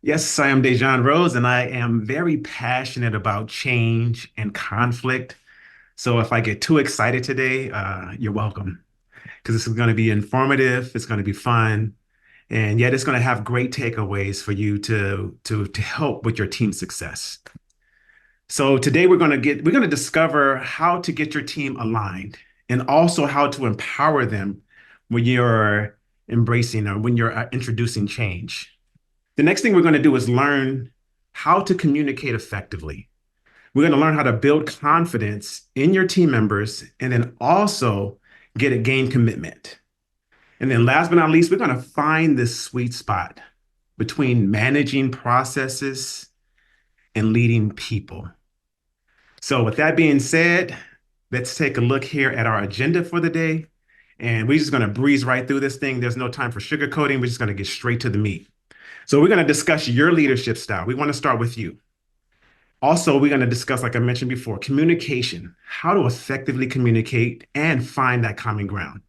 Yes, I am DaSjaun Rose, and I am very passionate about change and conflict. So if I get too excited today, you're welcome, because this is going to be informative, it's going to be fun, and yet it's going to have great takeaways for you to help with your team success. So today we're going to discover how to get your team aligned and also how to empower them when you're embracing or when you're introducing change. The next thing we're going to do is learn how to communicate effectively. We're going to learn how to build confidence in your team members and then also gain commitment. And then last but not least, we're going to find this sweet spot between managing processes and leading people. So with that being said, let's take a look here at our agenda for the day. And we're just going to breeze right through this thing. There's no time for sugarcoating. We're just going to get straight to the meat. So we're going to discuss your leadership style. We want to start with you. Also, we're going to discuss, like I mentioned before, communication, how to effectively communicate and find that common ground.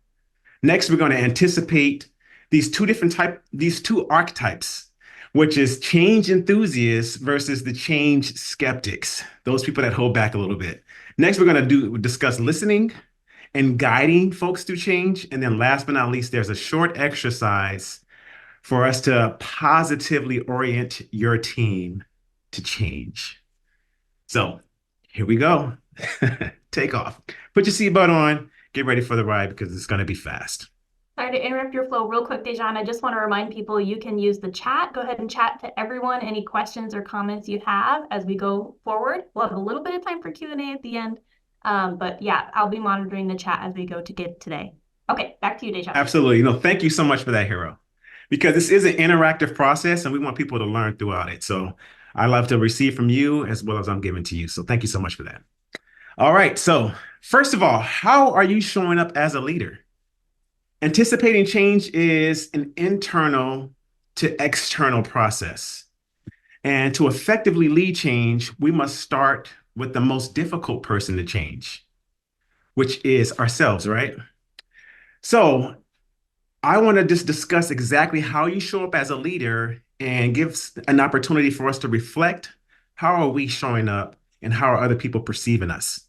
Next, we're going to anticipate these two archetypes, which is change enthusiasts versus the change skeptics, those people that hold back a little bit. Next, we're going to discuss listening and guiding folks through change. And then last but not least, there's a short exercise for us to positively orient your team to change. So here we go. Take off. Put your seatbelt on. Get ready for the ride because it's going to be fast. Sorry to interrupt your flow real quick, DaSjaun. I just want to remind people you can use the chat. Go ahead and chat to everyone any questions or comments you have as we go forward. We'll have a little bit of time for Q&A at the end. But yeah, I'll be monitoring the chat as we go to get today. Okay, back to you, DaSjaun. Absolutely. Thank you so much for that, Hero, because this is an interactive process and we want people to learn throughout it. So I love to receive from you as well as I'm giving to you. So thank you so much for that. All right. So first of all, how are you showing up as a leader? Anticipating change is an internal to external process. And to effectively lead change, we must start with the most difficult person to change, which is ourselves, right? So I want to just discuss exactly how you show up as a leader and give an opportunity for us to reflect. How are we showing up and how are other people perceiving us?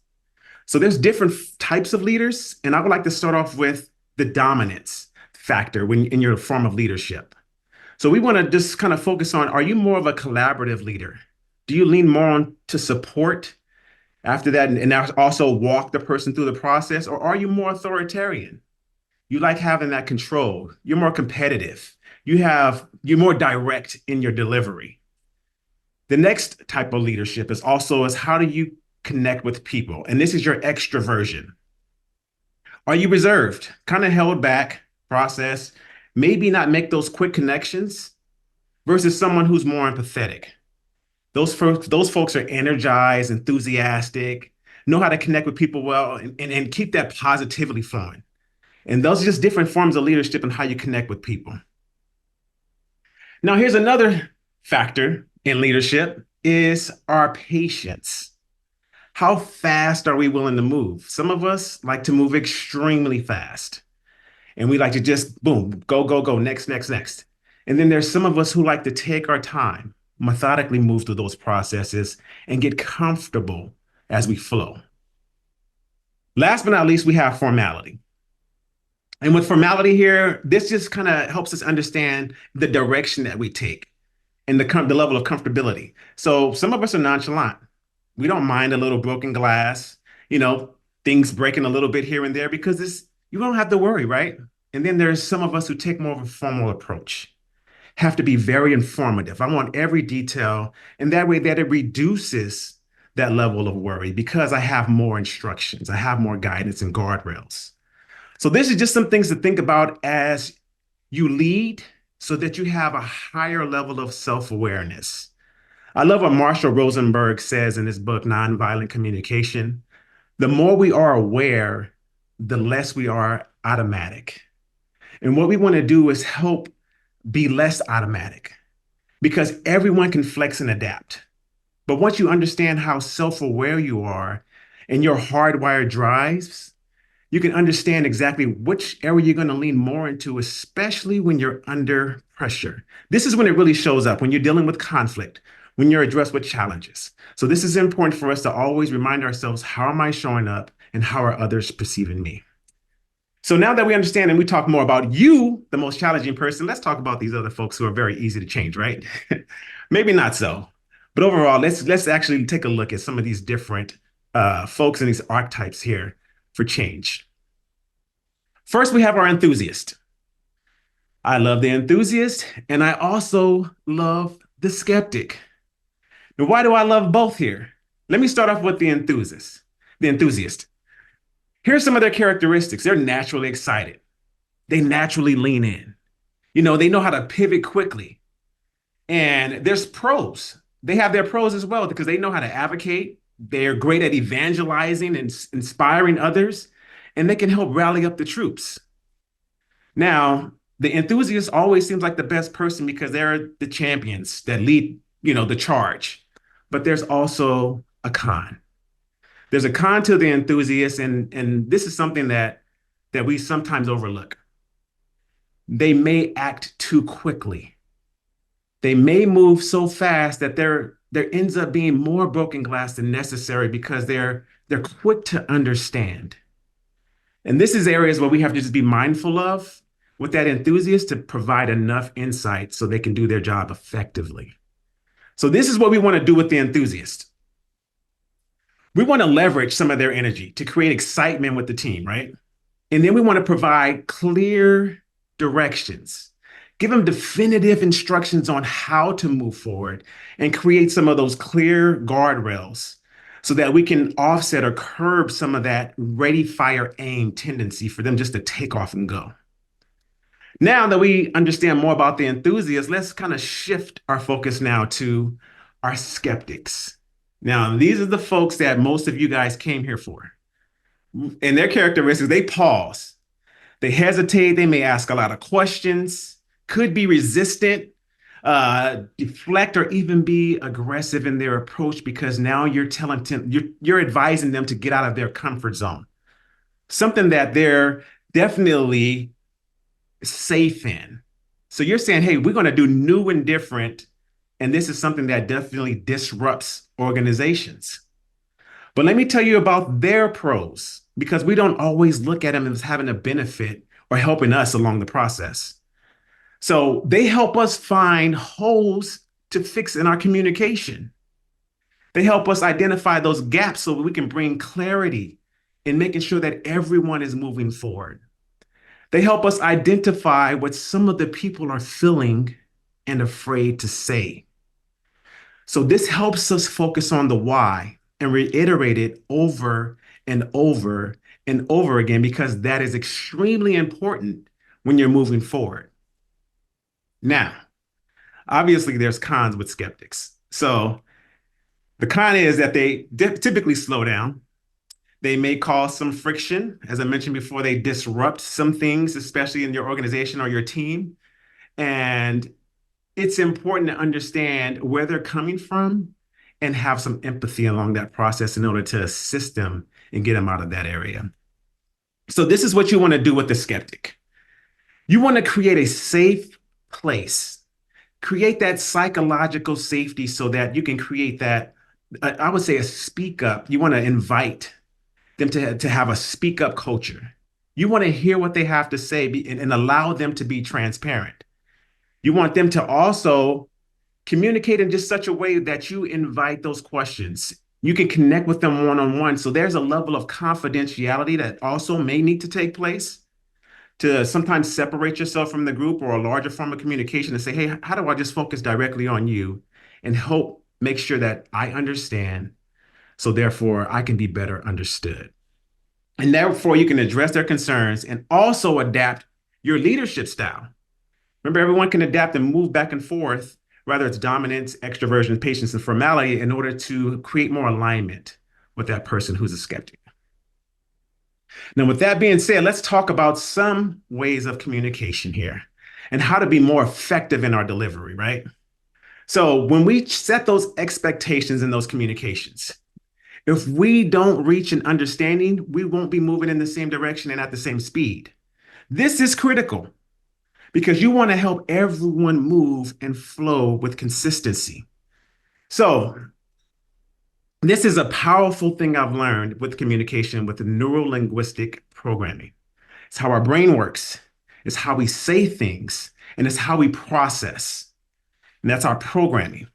So there's different types of leaders, and I would like to start off with the dominance factor when in your form of leadership. So we want to just kind of focus on, are you more of a collaborative leader? Do you lean more on to support after that and also walk the person through the process? Or are you more authoritarian? You like having that control. You're more competitive. You're more direct in your delivery. The next type of leadership is how do you connect with people? And this is your extroversion. Are you reserved, kind of held back, process, maybe not make those quick connections versus someone who's more empathetic? Those folks are energized, enthusiastic, know how to connect with people well, and keep that positivity flowing. And those are just different forms of leadership and how you connect with people. Now, here's another factor in leadership is our patience. How fast are we willing to move? Some of us like to move extremely fast. And we like to just boom, go, go, go, next, next, next. And then there's some of us who like to take our time, methodically move through those processes and get comfortable as we flow. Last but not least, we have formality. And with formality here, this just kind of helps us understand the direction that we take and the level of comfortability. So some of us are nonchalant. We don't mind a little broken glass, things breaking a little bit here and there because you don't have to worry, right? And then there's some of us who take more of a formal approach, have to be very informative. I want every detail, and that way that it reduces that level of worry because I have more instructions, I have more guidance and guardrails. So this is just some things to think about as you lead so that you have a higher level of self-awareness. I love what Marshall Rosenberg says in his book, Nonviolent Communication. The more we are aware, the less we are automatic. And what we want to do is help be less automatic because everyone can flex and adapt. But once you understand how self-aware you are and your hardwired drives, You can understand exactly which area you're going to lean more into, especially when you're under pressure. This is when it really shows up, when you're dealing with conflict, when you're addressed with challenges. So this is important for us to always remind ourselves, how am I showing up and how are others perceiving me? So now that we understand and we talk more about you, the most challenging person, let's talk about these other folks who are very easy to change, right? Maybe not so. But overall, let's actually take a look at some of these different folks and these archetypes here for change. First, we have our enthusiast. I love the enthusiast, and I also love the skeptic. Now, why do I love both here? Let me start off with the enthusiast. The enthusiast. Here's some of their characteristics. They're naturally excited. They naturally lean in. They know how to pivot quickly. And there's pros. They have their pros as well because they know how to advocate. They're great at evangelizing and inspiring others, and they can help rally up the troops. Now, the enthusiast always seems like the best person because they're the champions that lead, the charge. But there's also a con. There's a con to the enthusiast, and this is something that we sometimes overlook. They may act too quickly. They may move so fast that there ends up being more broken glass than necessary because they're quick to understand. And this is areas where we have to just be mindful of with that enthusiast to provide enough insight so they can do their job effectively. So this is what we want to do with the enthusiast. We want to leverage some of their energy to create excitement with the team, right? And then we want to provide clear directions, give them definitive instructions on how to move forward and create some of those clear guardrails so that we can offset or curb some of that ready, fire, aim tendency for them just to take off and go. Now that we understand more about the enthusiasts, let's kind of shift our focus now to our skeptics. Now, these are the folks that most of you guys came here for. And their characteristics, they pause, they hesitate, they may ask a lot of questions, could be resistant, deflect, or even be aggressive in their approach because now you're you're advising them to get out of their comfort zone, something that they're definitely safe in. So you're saying, hey, we're going to do new and different. And this is something that definitely disrupts organizations. But let me tell you about their pros, because we don't always look at them as having a benefit or helping us along the process. So they help us find holes to fix in our communication. They help us identify those gaps so we can bring clarity in making sure that everyone is moving forward. They help us identify what some of the people are feeling and afraid to say. So this helps us focus on the why and reiterate it over and over and over again, because that is extremely important when you're moving forward. Now, obviously, there's cons with skeptics. So the con is that they typically slow down. They may cause some friction. As I mentioned before, they disrupt some things, especially in your organization or your team. And it's important to understand where they're coming from and have some empathy along that process in order to assist them and get them out of that area. So this is what you want to do with the skeptic. You want to create a safe place, create that psychological safety so that you can create that, I would say, a speak up. You want to invite them to have a speak up culture. You want to hear what they have to say and allow them to be transparent. You want them to also communicate in just such a way that you invite those questions. You can connect with them one-on-one. So there's a level of confidentiality that also may need to take place to sometimes separate yourself from the group or a larger form of communication and say, hey, how do I just focus directly on you and help make sure that I understand, so therefore I can be better understood. And therefore you can address their concerns and also adapt your leadership style. Remember, everyone can adapt and move back and forth, whether it's dominance, extroversion, patience, and formality, in order to create more alignment with that person who's a skeptic. Now, with that being said, let's talk about some ways of communication here and how to be more effective in our delivery, right? So when we set those expectations in those communications, If we don't reach an understanding, we won't be moving in the same direction and at the same speed. This is critical because you want to help everyone move and flow with consistency. So, this is a powerful thing I've learned with communication with the neuro linguistic programming. It's how our brain works, it's how we say things, and it's how we process. And that's our programming.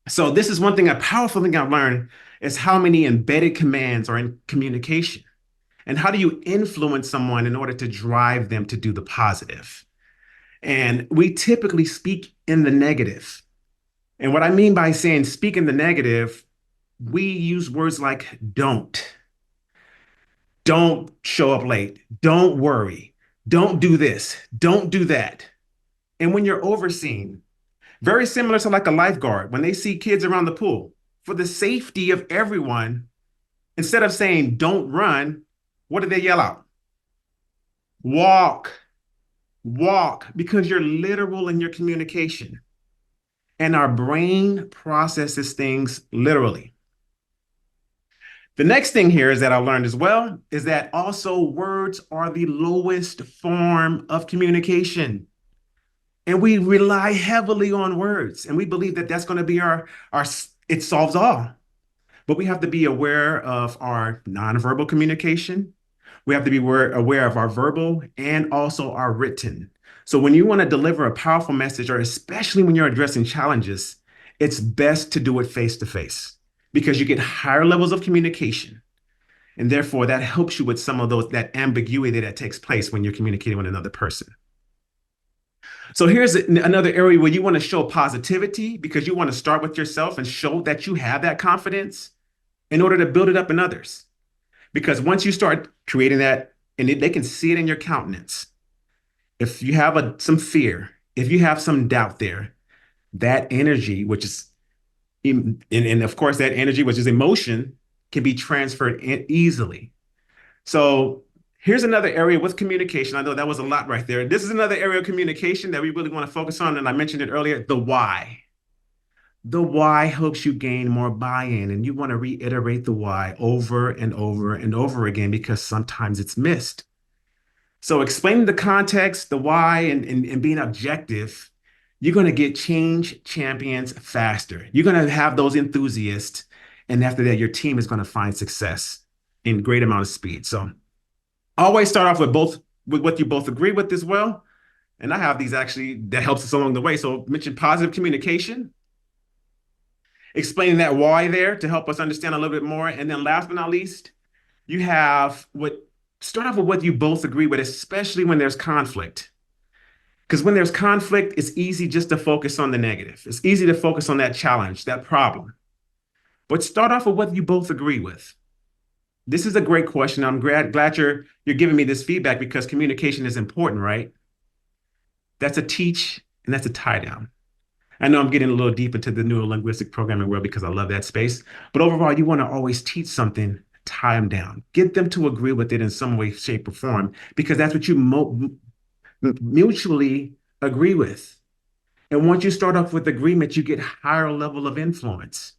So, this is one thing, a powerful thing I've learned is how many embedded commands are in communication. And how do you influence someone in order to drive them to do the positive? And we typically speak in the negative. And what I mean by saying speak in the negative, we use words like don't show up late, don't worry, don't do this, don't do that. And when you're overseeing, very similar to like a lifeguard, when they see kids around the pool, for the safety of everyone, instead of saying don't run, what do they yell out? Walk, walk, because you're literal in your communication. And our brain processes things literally. The next thing here is that I learned as well is that also words are the lowest form of communication. And we rely heavily on words. And we believe that that's going to be our it solves all. But we have to be aware of our nonverbal communication. We have to be aware of our verbal and also our written. So when you want to deliver a powerful message, or especially when you're addressing challenges, it's best to do it face to face because you get higher levels of communication. And therefore, that helps you with some of that ambiguity that takes place when you're communicating with another person. So here's another area where you want to show positivity because you want to start with yourself and show that you have that confidence in order to build it up in others. Because once you start creating that, and they can see it in your countenance, if you have some fear, if you have some doubt there, that energy, which is, and of course, that energy, which is emotion, can be transferred easily. So here's another area with communication. I know that was a lot right there. This is another area of communication that we really want to focus on. And I mentioned it earlier, the why. The why helps you gain more buy-in, and you want to reiterate the why over and over and over again because sometimes it's missed. So explaining the context, the why, and being objective, you're going to get change champions faster. You're going to have those enthusiasts, and after that, your team is going to find success in great amount of speed. So always start off with what you both agree with as well. And I have these actually that helps us along the way. So mention positive communication, explaining that why there to help us understand a little bit more. And then last but not least, you have start off with what you both agree with, especially when there's conflict. Because when there's conflict, it's easy just to focus on the negative. It's easy to focus on that challenge, that problem. But start off with what you both agree with. This is a great question. I'm glad you're giving me this feedback because communication is important, right? That's a teach and that's a tie down. I know I'm getting a little deep into the neuro-linguistic programming world because I love that space. But overall, you want to always teach something, tie them down, get them to agree with it in some way, shape, or form, because that's what you mutually agree with. And once you start off with agreement, you get higher level of influence.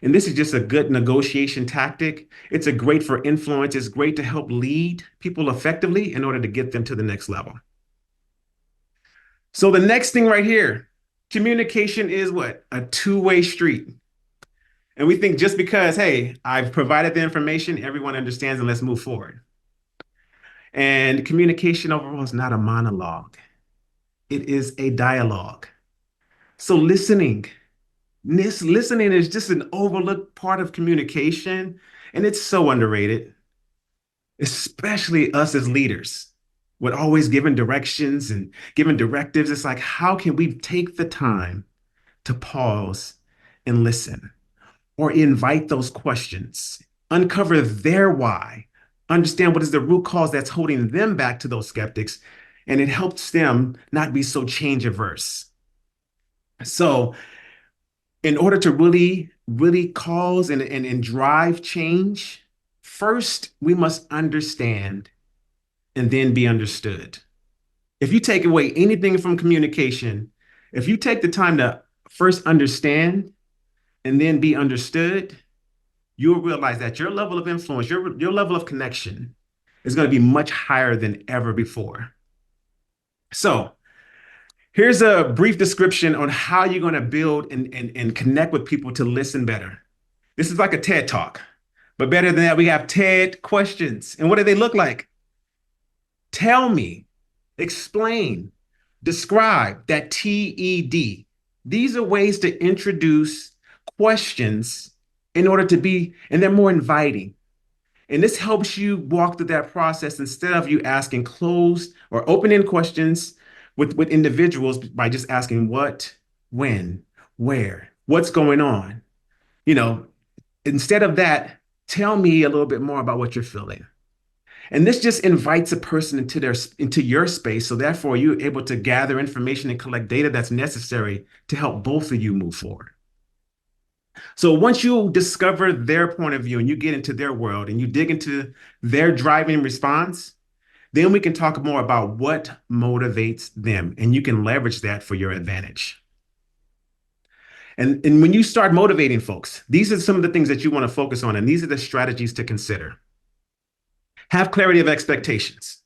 And this is just a good negotiation tactic. It's a great for influence. It's great to help lead people effectively in order to get them to the next level. So the next thing right here, communication is what? A two-way street. And we think just because, hey, I've provided the information, everyone understands and let's move forward. And communication overall is not a monologue. It is a dialogue. So listening is just an overlooked part of communication, and it's so underrated, especially us as leaders. With always giving directions and giving directives, it's like, how can we take the time to pause and listen or invite those questions, uncover their why, understand what is the root cause that's holding them back to those skeptics, and it helps them not be so change averse. So in order to really, really cause and drive change, first, we must understand and then be understood. If you take away anything from communication, if you take the time to first understand and then be understood, you'll realize that your level of influence, your level of connection is going to be much higher than ever before. So here's a brief description on how you're going to build and connect with people to listen better. This is like a TED talk, but better than that, we have TED questions. And what do they look like? Tell me, explain, describe, that TED. These are ways to introduce questions in order to be, and they're more inviting. And this helps you walk through that process instead of you asking closed or open-end questions with individuals by just asking what, when, where, what's going on. You know, instead of that, tell me a little bit more about what you're feeling. And this just invites a person into your space. So therefore, you're able to gather information and collect data that's necessary to help both of you move forward. So once you discover their point of view and you get into their world and you dig into their driving response, then we can talk more about what motivates them, and you can leverage that for your advantage. And when you start motivating folks, these are some of the things that you want to focus on, and these are the strategies to consider. Have clarity of expectations.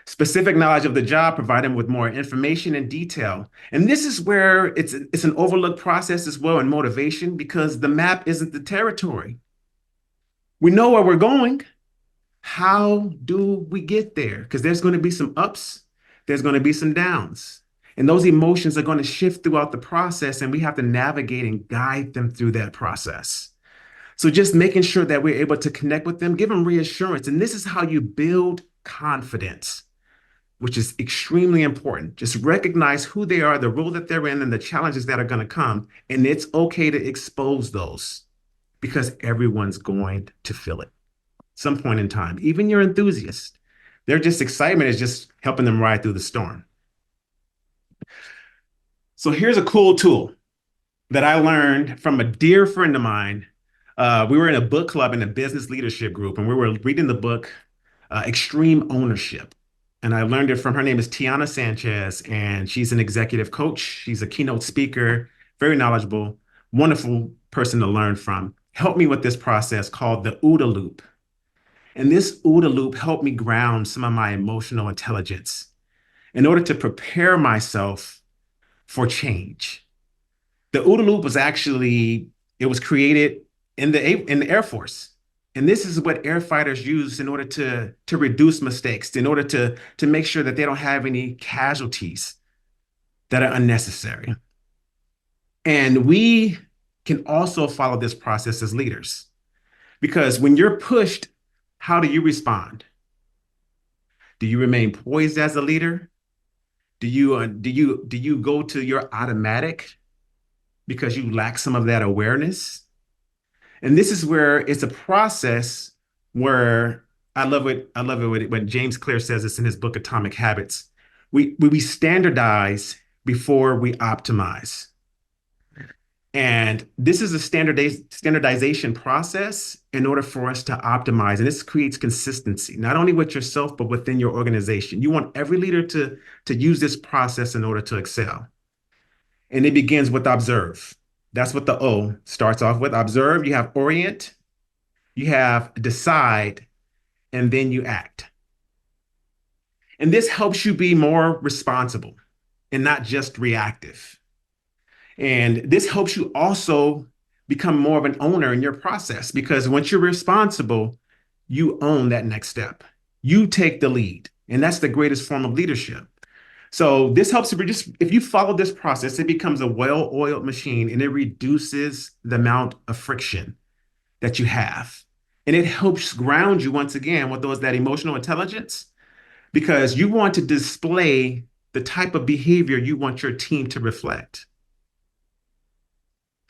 Specific knowledge of the job, provide them with more information and detail. And this is where it's an overlooked process as well in motivation, because the map isn't the territory. We know where we're going. How do we get there? Because there's going to be some ups, there's going to be some downs. And those emotions are going to shift throughout the process, and we have to navigate and guide them through that process. So just making sure that we're able to connect with them, give them reassurance. And this is how you build confidence, which is extremely important. Just recognize who they are, the role that they're in, and the challenges that are going to come. And it's okay to expose those because everyone's going to feel it some point in time. Even your enthusiasts, their just excitement is just helping them ride through the storm. So here's a cool tool that I learned from a dear friend of mine. We were in a book club in a business leadership group, and we were reading the book Extreme Ownership. And I learned it from, her name is Tiana Sanchez, and she's an executive coach. She's a keynote speaker, very knowledgeable, wonderful person to learn from. Helped me with this process called the OODA loop. And this OODA loop helped me ground some of my emotional intelligence in order to prepare myself for change. The OODA loop was it was created in the Air Force. And this is what air fighters use in order to reduce mistakes, in order to make sure that they don't have any casualties that are unnecessary. And we can also follow this process as leaders, because when you're pushed, how do you respond? Do you remain poised as a leader? Do you go to your automatic because you lack some of that awareness? And this is where it's a process where I love it when James Clear says this in his book Atomic Habits. We standardize before we optimize. And this is a standardization process in order for us to optimize. And this creates consistency, not only with yourself, but within your organization. You want every leader to use this process in order to excel. And it begins with observe. That's what the O starts off with. Observe, you have orient, you have decide, and then you act. And this helps you be more responsible and not just reactive. And this helps you also become more of an owner in your process, because once you're responsible, you own that next step. You take the lead. And that's the greatest form of leadership. So this helps if you follow this process, it becomes a well-oiled machine, and it reduces the amount of friction that you have. And it helps ground you once again with that emotional intelligence, because you want to display the type of behavior you want your team to reflect.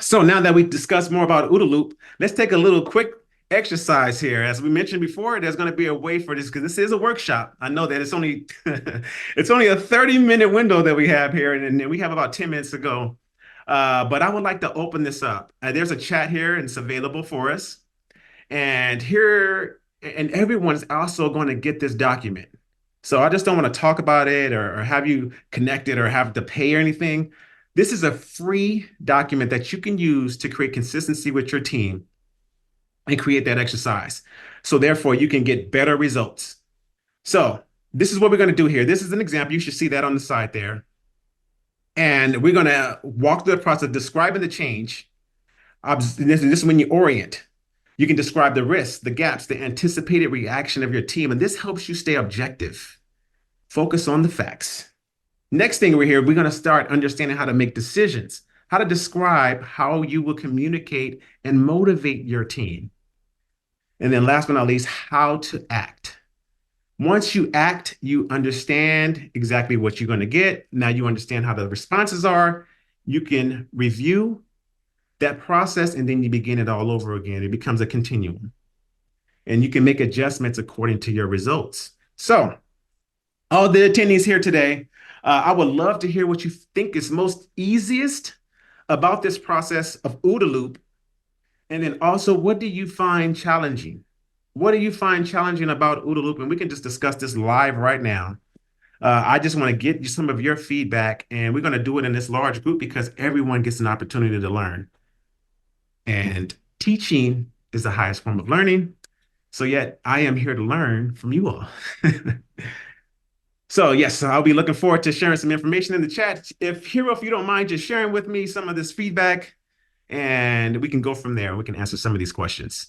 So now that we've discussed more about OODA loop, let's take a little quick exercise here. As we mentioned before, there's going to be a way for this, because this is a workshop. I know that it's only it's only a 30-minute window that we have here, and we have about 10 minutes to go. But I would like to open this up. There's a chat here, and it's available for us. And everyone's also going to get this document. So I just don't want to talk about it or have you connect it or have to pay or anything. This is a free document that you can use to create consistency with your team. and create that exercise. So therefore, you can get better results. So this is what we're going to do here. This is an example. You should see that on the side there. And we're going to walk through the process of describing the change. This is when you orient. You can describe the risks, the gaps, the anticipated reaction of your team. And this helps you stay objective. Focus on the facts. Next thing we're going to start understanding how to make decisions, how to describe how you will communicate and motivate your team. And then last but not least, how to act. Once you act, you understand exactly what you're going to get. Now you understand how the responses are. You can review that process and then you begin it all over again. It becomes a continuum. And you can make adjustments according to your results. So, all the attendees here today, I would love to hear what you think is most easiest about this process of OODA loop. And then also, what do you find challenging? What do you find challenging about OODA loop? And we can just discuss this live right now. I just want to get you some of your feedback, and we're going to do it in this large group because everyone gets an opportunity to learn. And teaching is the highest form of learning. So yet I am here to learn from you all. So yes, I'll be looking forward to sharing some information in the chat. If you don't mind just sharing with me some of this feedback, and we can go from there. We can answer some of these questions.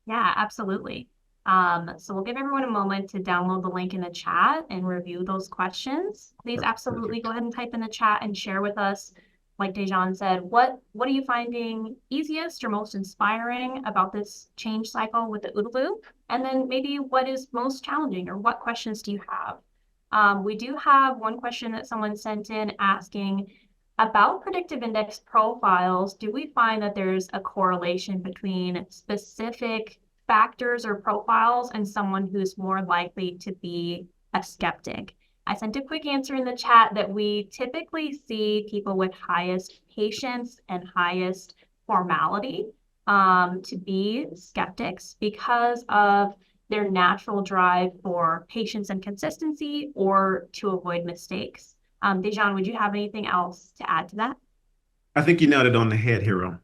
Yeah, absolutely. So we'll give everyone a moment to download the link in the chat and review those questions. Please absolutely go ahead and type in the chat and share with us, like DaSjaun said, what are you finding easiest or most inspiring about this change cycle with the OODA loop? And then maybe what is most challenging, or what questions do you have? We do have one question that someone sent in asking about predictive index profiles. Do we find that there's a correlation between specific factors or profiles and someone who's more likely to be a skeptic? I sent a quick answer in the chat that we typically see people with highest patience and highest formality to be skeptics because of their natural drive for patience and consistency, or to avoid mistakes. DaSjaun, would you have anything else to add to that? I think you nailed it on the head, Hero.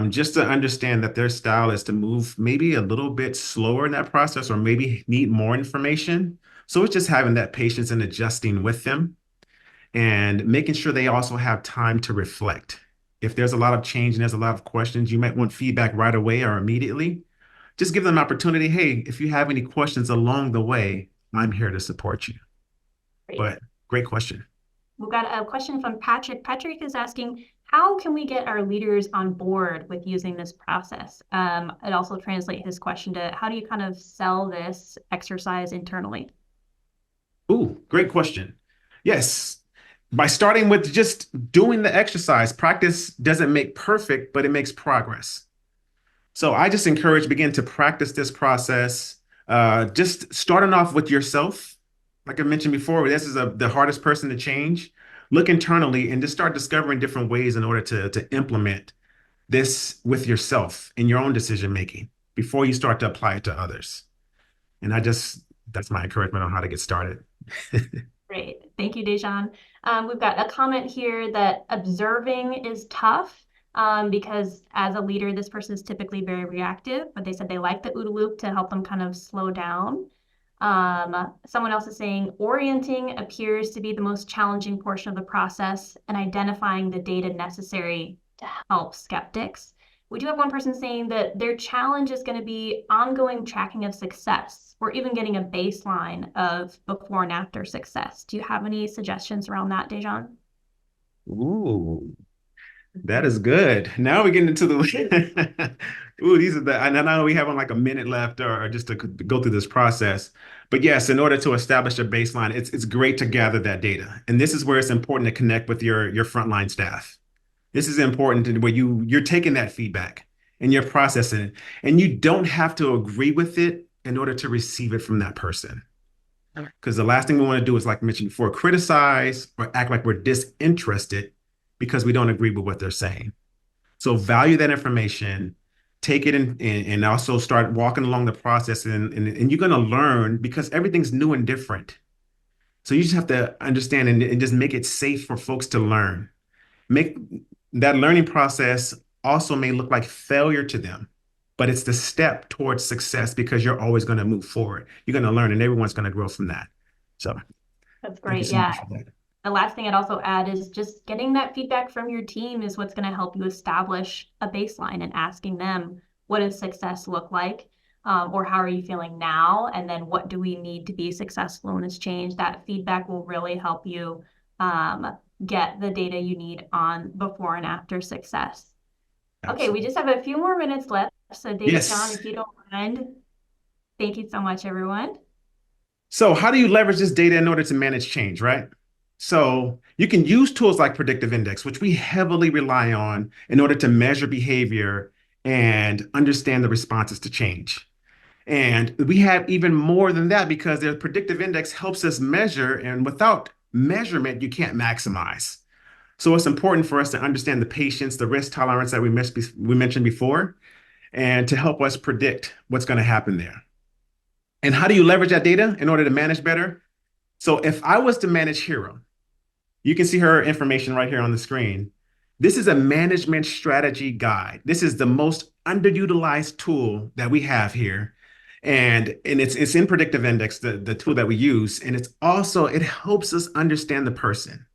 Just to understand that their style is to move maybe a little bit slower in that process, or maybe need more information. So it's just having that patience and adjusting with them and making sure they also have time to reflect. If there's a lot of change and there's a lot of questions, you might want feedback right away or immediately. Just give them an opportunity. Hey, if you have any questions along the way, I'm here to support you. Great. But great question. We've got a question from Patrick. Patrick is asking, how can we get our leaders on board with using this process? It also translates his question to, how do you kind of sell this exercise internally? Ooh, great question. Yes, by starting with just doing the exercise. Practice doesn't make perfect, but it makes progress. So I just encourage, begin to practice this process. Just starting off with yourself. Like I mentioned before, this is the hardest person to change. Look internally and just start discovering different ways in order to implement this with yourself in your own decision making before you start to apply it to others. And that's my encouragement on how to get started. Great. Thank you, DaSjaun. We've got a comment here that observing is tough. Because as a leader, this person is typically very reactive, but they said they like the OODA loop to help them kind of slow down. Someone else is saying orienting appears to be the most challenging portion of the process, and identifying the data necessary to help skeptics. We do have one person saying that their challenge is going to be ongoing tracking of success, or even getting a baseline of before and after success. Do you have any suggestions around that, DaSjaun? Ooh. That is good. Now we're getting into the ooh, these are the, and I know we have like a minute left or just to go through this process. But yes, in order to establish a baseline, it's great to gather that data. And this is where it's important to connect with your frontline staff. This is important to where you're taking that feedback and you're processing it. And you don't have to agree with it in order to receive it from that person. Because the last thing we want to do is, like I mentioned before, criticize or act like we're disinterested because we don't agree with what they're saying. So value that information, take it and also start walking along the process, and you're going to learn because everything's new and different. So you just have to understand and just make it safe for folks to learn. Make that learning process also may look like failure to them. but it's the step towards success because you're always going to move forward. You're going to learn and everyone's going to grow from that. So That's thank you great. so Yeah. much for that. The last thing I'd also add is just getting that feedback from your team is what's going to help you establish a baseline and asking them, what does success look like? Or how are you feeling now? And then what do we need to be successful in this change? That feedback will really help you get the data you need on before and after success. Okay, we Absolutely. just have a few more minutes left. So DaSjaun, Yes. if you don't mind, thank you so much, everyone. So, how do you leverage this data in order to manage change, right? So, you can use tools like predictive index, which we heavily rely on in order to measure behavior and understand the responses to change. And we have even more than that because the predictive index helps us measure, and without measurement, you can't maximize. So, it's important for us to understand the patience, the risk tolerance that we mentioned before, and to help us predict what's going to happen there. And how do you leverage that data in order to manage better? So if I was to manage Hero, you can see her information right here on the screen. This is a management strategy guide. This is the most underutilized tool that we have here. And it's in Predictive Index, the tool that we use. And it helps us understand the person.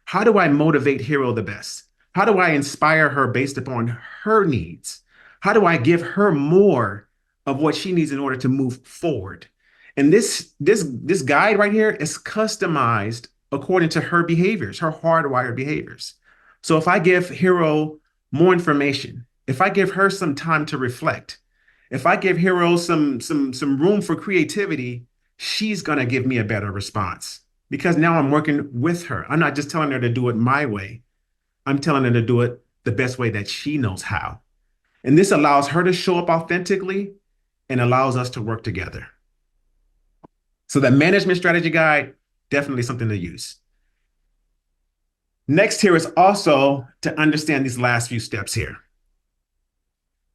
How do I motivate Hero the best? How do I inspire her based upon her needs? How do I give her more of what she needs in order to move forward? And this guide right here is customized according to her behaviors, her hardwired behaviors. So if I give Hero more information, if I give her some time to reflect, if I give Hero some room for creativity, she's gonna give me a better response because now I'm working with her. I'm not just telling her to do it my way. I'm telling her to do it the best way that she knows how. And this allows her to show up authentically and allows us to work together. So that management strategy guide, definitely something to use. Next here is also to understand these last few steps here.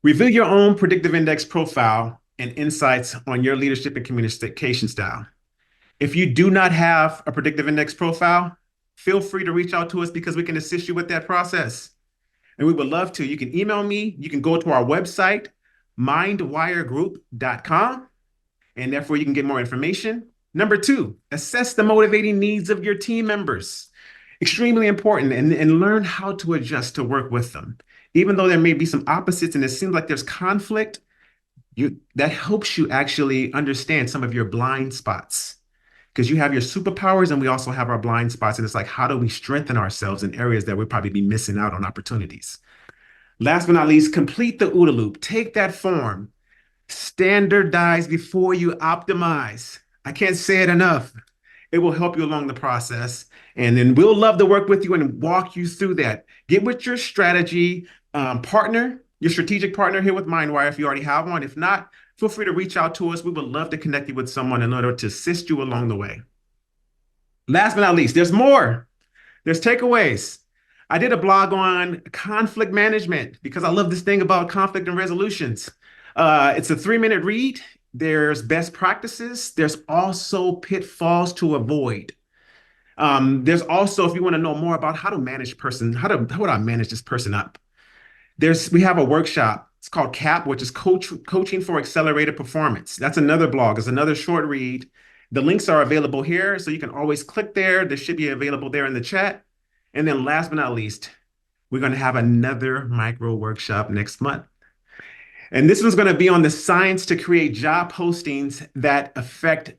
Review your own predictive index profile and insights on your leadership and communication style. If you do not have a predictive index profile, feel free to reach out to us because we can assist you with that process. And we would love to. You can email me. You can go to our website, mindwiregroup.com, and therefore you can get more information. Number two, assess the motivating needs of your team members. Extremely important, and learn how to adjust to work with them. Even though there may be some opposites and it seems like there's conflict, that helps you actually understand some of your blind spots because you have your superpowers and we also have our blind spots. And it's like, how do we strengthen ourselves in areas that we'll probably be missing out on opportunities? Last but not least, complete the OODA loop. Take that form, standardize before you optimize. I can't say it enough. It will help you along the process. And then we'll love to work with you and walk you through that. Get with your strategy partner, your strategic partner here with MindWire if you already have one. If not, feel free to reach out to us. We would love to connect you with someone in order to assist you along the way. Last but not least, there's more. There's takeaways. I did a blog on conflict management because I love this thing about conflict and resolutions. It's a 3-minute read. There's best practices. There's also pitfalls to avoid. There's also, if you want to know more about how to manage person, how would I manage this person up? We have a workshop. It's called CAP, which is Coaching for Accelerated Performance. That's another blog. It's another short read. The links are available here, so you can always click there. They should be available there in the chat. And then last but not least, we're going to have another micro workshop next month. And this one's going to be on the science to create job postings that that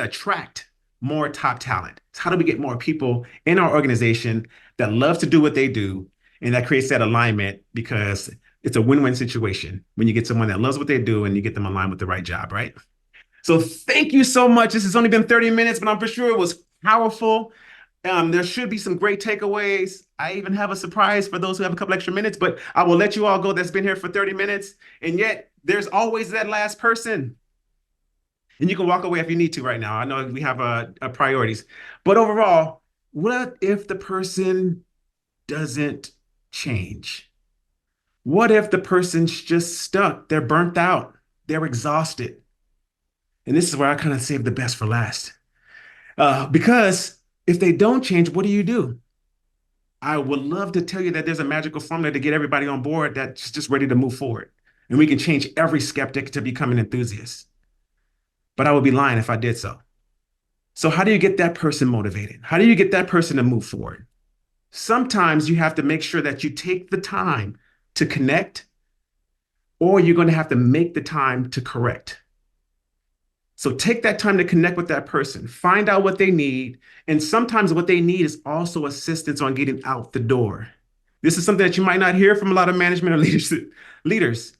attract more top talent. It's how do we get more people in our organization that love to do what they do, and that creates that alignment because it's a win-win situation when you get someone that loves what they do and you get them aligned with the right job, right? So thank you so much. This has only been 30 minutes, but I'm for sure it was powerful. There should be some great takeaways. I even have a surprise for those who have a couple extra minutes, but I will let you all go that's been here for 30 minutes. And yet there's always that last person. And you can walk away if you need to right now. I know we have priorities. But overall, what if the person doesn't change? What if the person's just stuck? They're burnt out. They're exhausted. And this is where I kind of save the best for last. Because if they don't change, what do? I would love to tell you that there's a magical formula to get everybody on board that's just ready to move forward. And we can change every skeptic to become an enthusiast. But I would be lying if I did so. So, how do you get that person motivated? How do you get that person to move forward? Sometimes you have to make sure that you take the time to connect, or you're going to have to make the time to correct. So take that time to connect with that person, find out what they need. And sometimes what they need is also assistance on getting out the door. This is something that you might not hear from a lot of management or leaders.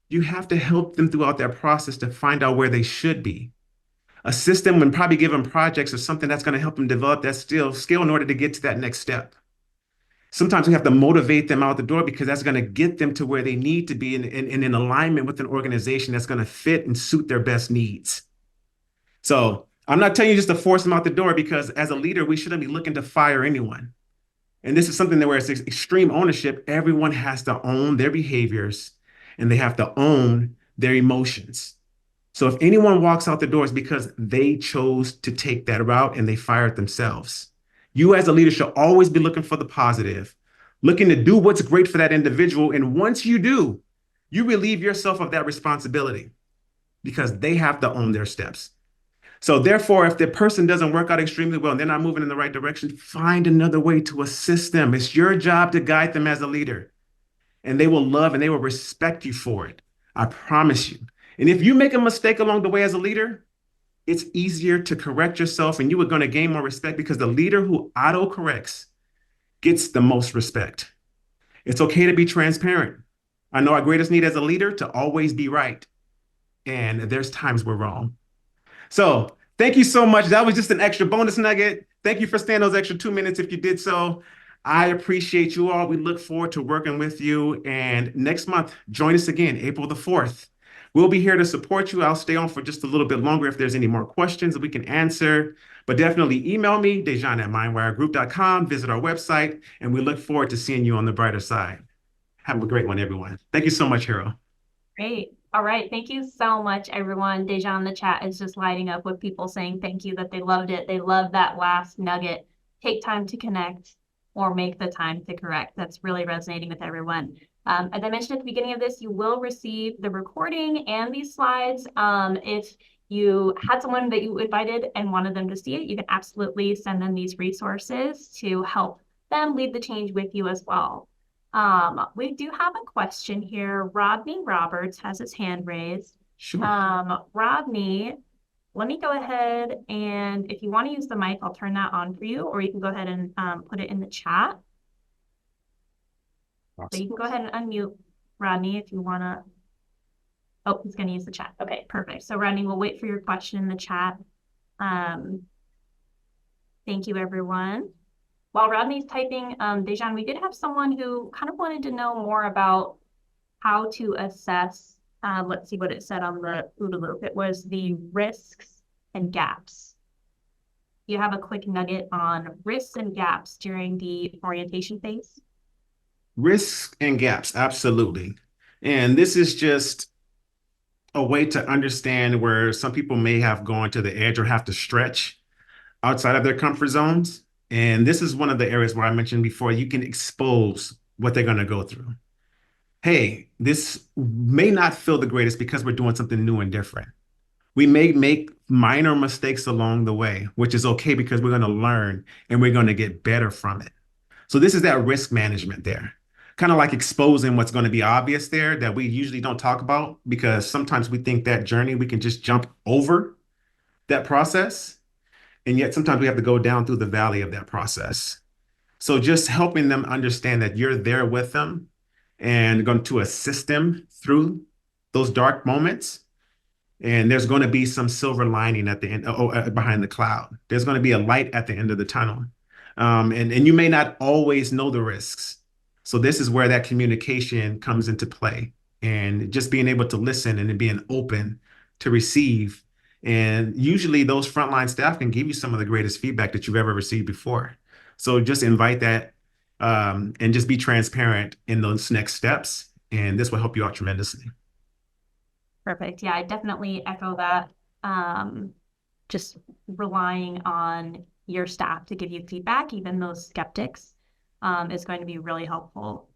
You have to help them throughout that process to find out where they should be. Assist them and probably give them projects or something that's going to help them develop that skill in order to get to that next step. Sometimes we have to motivate them out the door because that's going to get them to where they need to be in alignment with an organization that's going to fit and suit their best needs. So I'm not telling you just to force them out the door, because as a leader, we shouldn't be looking to fire anyone. And this is something that where it's extreme ownership. Everyone has to own their behaviors and they have to own their emotions. So if anyone walks out the door, it's because they chose to take that route and they fired themselves. You as a leader should always be looking for the positive, looking to do what's great for that individual. And once you do, you relieve yourself of that responsibility because they have to own their steps. So therefore, if the person doesn't work out extremely well and they're not moving in the right direction, find another way to assist them. It's your job to guide them as a leader, and they will love and they will respect you for it. I promise you. And if you make a mistake along the way as a leader, it's easier to correct yourself and you are going to gain more respect, because the leader who auto corrects gets the most respect. It's okay to be transparent. I know our greatest need as a leader to always be right. And there's times we're wrong. So thank you so much. That was just an extra bonus nugget. Thank you for staying those extra 2 minutes if you did so. I appreciate you all. We look forward to working with you. And next month, join us again, April the 4th. We'll be here to support you. I'll stay on for just a little bit longer if there's any more questions that we can answer. But definitely email me, DaSjaun@mindwiregroup.com. Visit our website, and we look forward to seeing you on the brighter side. Have a great one, everyone. Thank you so much, Hero. Great. All right. Thank you so much, everyone. DaSjaun, the chat is just lighting up with people saying thank you, that they loved it. They loved that last nugget. Take time to connect or make the time to correct. That's really resonating with everyone. As I mentioned at the beginning of this, you will receive the recording and these slides. If you had someone that you invited and wanted them to see it, you can absolutely send them these resources to help them lead the change with you as well. We do have a question here. Rodney Roberts has his hand raised. Sure. Rodney, let me go ahead, and if you want to use the mic, I'll turn that on for you, or you can go ahead and put it in the chat. Awesome. So you can go ahead and unmute Rodney if you want to. Oh, he's going to use the chat. Okay, perfect. So Rodney, we'll wait for your question in the chat. Thank you, everyone. While Rodney's typing, DaSjaun, we did have someone who kind of wanted to know more about how to assess, let's see what it said on the OODA loop. It was the risks and gaps. You have a quick nugget on risks and gaps during the orientation phase? Risks and gaps, absolutely. And this is just a way to understand where some people may have gone to the edge or have to stretch outside of their comfort zones. And this is one of the areas where I mentioned before, you can expose what they're going to go through. Hey, this may not feel the greatest because we're doing something new and different. We may make minor mistakes along the way, which is okay because we're going to learn and we're going to get better from it. So this is that risk management there, kind of like exposing what's going to be obvious there that we usually don't talk about, because sometimes we think that journey, we can just jump over that process. And yet sometimes we have to go down through the valley of that process. So just helping them understand that you're there with them and going to assist them through those dark moments. And there's going to be some silver lining at the end, behind the cloud. There's going to be a light at the end of the tunnel. And you may not always know the risks. So this is where that communication comes into play, and just being able to listen and being open to receive. And usually those frontline staff can give you some of the greatest feedback that you've ever received before. So just invite that and just be transparent in those next steps. And this will help you out tremendously. Perfect. Yeah, I definitely echo that. Just relying on your staff to give you feedback, even those skeptics. is going to be really helpful.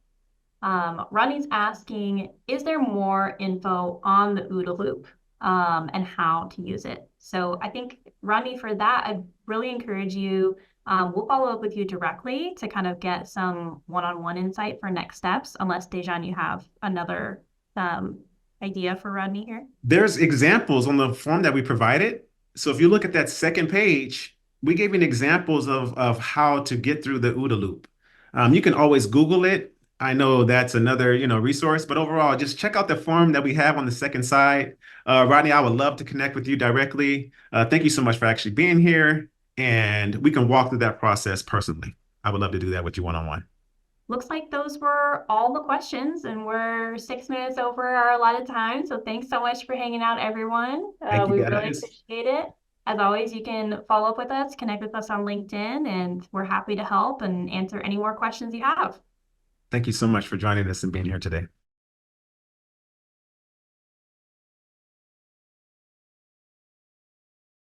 Rodney's asking, is there more info on the OODA loop and how to use it? So I think, Rodney, for that, I'd really encourage you, we'll follow up with you directly to kind of get some one-on-one insight for next steps, unless DaSjaun, you have another idea for Rodney here. There's examples on the form that we provided. So if you look at that second page, we gave you examples of how to get through the OODA loop. You can always Google it. I know that's another, resource, but overall, just check out the form that we have on the second side. Rodney, I would love to connect with you directly. Thank you so much for actually being here, and we can walk through that process personally. I would love to do that with you one-on-one. Looks like those were all the questions, and we're 6 minutes over our allotted time. So thanks so much for hanging out, everyone. Thank you, We really guys. appreciate it. As always, you can follow up with us, connect with us on LinkedIn, and we're happy to help and answer any more questions you have. Thank you so much for joining us and being here today.